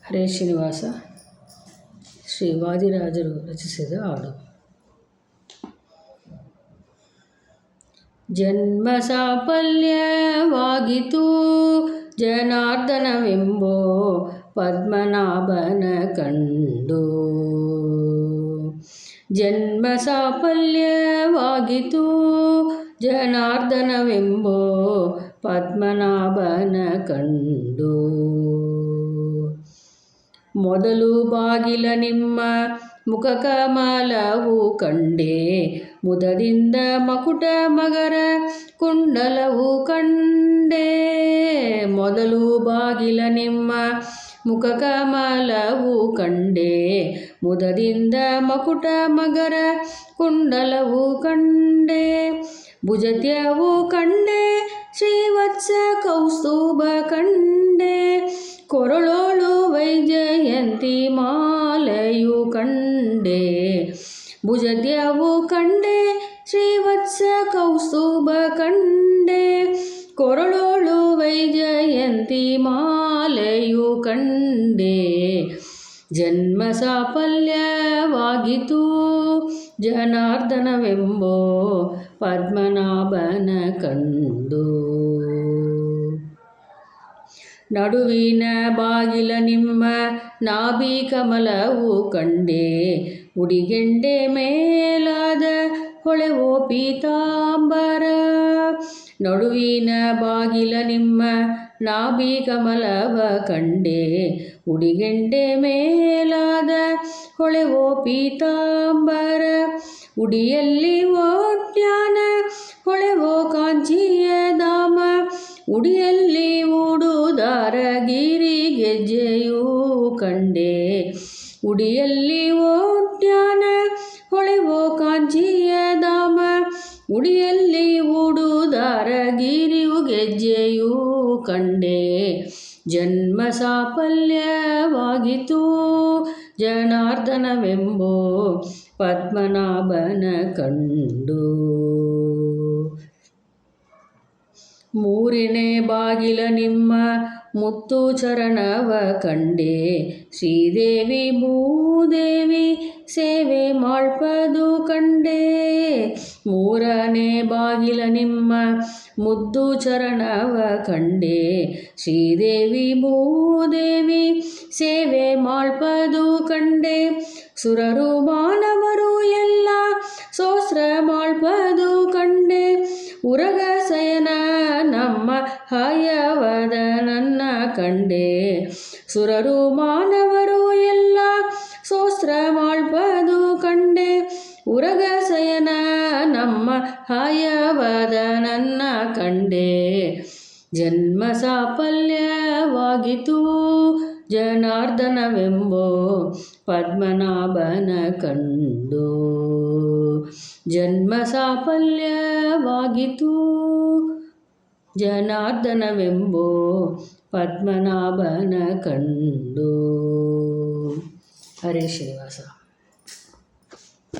ಹರೇ ಶ್ರೀನಿವಾಸ ಶ್ರೀ ವಾದಿರಾಜರು ರಚಿಸಿದ ಹಾಡು. ಜನ್ಮ ಸಾಫಲ್ಯವಾಗಿತು ಜನಾರ್ದನವೆಂಬೋ ಪದ್ಮನಾಭನ ಕಂಡು. ಜನ್ಮ ಸಾಫಲ್ಯವಾಗಿತು ಜನಾರ್ದನವೆಂಬೋ ಪದ್ಮನಾಭನ ಕಂಡು. ಮೊದಲು ಬಾಗಿಲ ನಿಮ್ಮ ಮುಖಕಮಲವು ಕಂಡೆ, ಮುದದಿಂದ ಮಕುಟ ಮಗರ ಕುಂಡಲವು ಕಂಡೆ. ಮೊದಲು ಬಾಗಿಲ ನಿಮ್ಮ ಮುಖಕಮಲವು ಕಂಡೆ, ಮುದದಿಂದ ಮಕುಟ ಮಗರ ಕುಂಡಲವು ಕಂಡೆ. ಭುಜತ್ಯವು ಕಂಡೆ, ಶ್ರೀವತ್ಸ ಕೌಸ್ತುಭ ಕಂಡೆ, ಕೊರಳೋಳು ವೈಜಯಂತಿ ಮಾಲೆಯು ಕಂಡೆ. ಭುಜತ್ಯವು ಕಂಡೆ, ಶ್ರೀವತ್ಸ ಕೌಸ್ತುಭ ಕಂಡೆ, ಕೊರಳೋಳು ವೈಜಯಂತಿ ಮಾಲೆಯು ಕಂಡೆ. ಜನ್ಮ ಸಾಫಲ್ಯವಾಗಿತು ಜನಾರ್ದನವೆಂಬೋ ಪದ್ಮನಾಭನ ಕಂಡು. ನಡುವಿನ ಬಾಗಿಲ ನಿಮ್ಮ ನಾಭಿ ಕಮಲವು ಕಂಡೆ, ಉಡಿಗೆಂಡೆ ಮೇಲಾದ ಹೊಳೆವೋ ಪೀತಾಂಬರ. ನಡುವಿನ ಬಾಗಿಲ ನಿಮ್ಮ ನಾಭಿ ಕಮಲವ ಕಂಡೆ, ಉಡಿಗೆಂಡೆ ಮೇಲಾದ ಹೊಳೆವೋ ಪೀತಾಂಬರ. ಉಡಿಯಲ್ಲಿ ಓಡ್ಯಾನ ಹೊಳೆವೋ ಕಾಂಚಿಯ ಧಾಮ, ಉಡಿಯಲ್ಲಿ ಊಡುದಾರ ಗಿರಿ ಗೆಜ್ಜೆಯೂ ಕಂಡೆ. ಉಡಿಯಲ್ಲಿ ಓಡ್ಯಾನ ಹೊಳೆವೋ ಕಾಂಚಿಯ ಧಾಮ, ಉಡಿಯಲ್ಲಿ ಊಡುದಾರ ಗಿರಿಯು ಗೆಜ್ಜೆಯೂ ಕಂಡೆ. ಜನ್ಮ ಸಾಫಲ್ಯವಾಗಿತು ಜನಾರ್ದನವೆಂಬೋ ಪದ್ಮನಾಭನ ಕಂಡು. ಮೂರನೇ ಬಾಗಿಲ ನಿಮ್ಮ ಮುತ್ತು ಚರಣವ ಕಂಡೆ, ಶ್ರೀದೇವಿ ಭೂದೇವಿ ಸೇವೆ ಮಾಡ್ಪದು ಕಂಡೆ. ಮೂರನೇ ಬಾಗಿಲ ನಿಮ್ಮ ಮುದ್ದು ಚರಣವ ಕಂಡೆ, ಶ್ರೀದೇವಿ ಭೂದೇವಿ ಸೇವೆ ಮಾಡ್ಪದು ಕಂಡೆ. ಸುರರು ಮಾನವರು ಎಲ್ಲ ಸೋಸ್ತ್ರ ಮಾಡ್ಪದು ಕಂಡೆ, ಉರಗ ಶಯನ ನಮ್ಮ ಹಯವದನನ್ನ ಕಂಡೆ. ಸುರರು ಮಾನವರು ಎಲ್ಲ ಸೋಸ್ತ್ರ ಮಾಡ್ಪದು ಕಂಡೆ, ಉರಗ ಶಯನ ನಮ್ಮ ಹಯವದನನ್ನ ಕಂಡೆ. ಜನ್ಮ ಸಾಫಲ್ಯವಾಗಿತು ಜನಾರ್ದನವೆಂಬೋ ಪದ್ಮನಾಭನ ಕಂಡು. ಜನ್ಮ ಸಾಫಲ್ಯವಾಗಿತು ಜನಾರ್ದನವೆಂಬೋ ಪದ್ಮನಾಭನ ಕಂಡು. ಹರೇ ಶ್ರೀನಿವಾಸ.